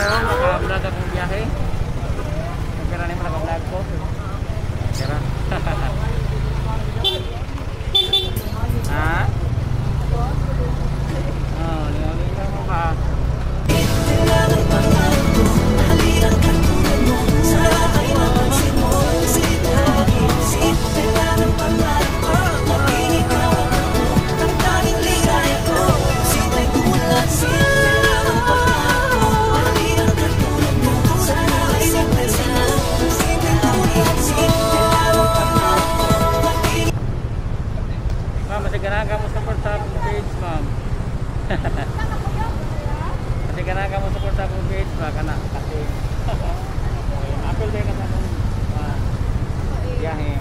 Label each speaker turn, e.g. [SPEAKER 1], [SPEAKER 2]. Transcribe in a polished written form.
[SPEAKER 1] naka-vlog akong biyahe. Nagkira naman naka-vlog ko. Nagkira. Ha? Oh, lingaw-lingaw mo ba? Masih kamu support sa akong page, ma'am. Masih kamu support sa akong page, ma'am. Kana kasi apel din ka sa akong biyahe.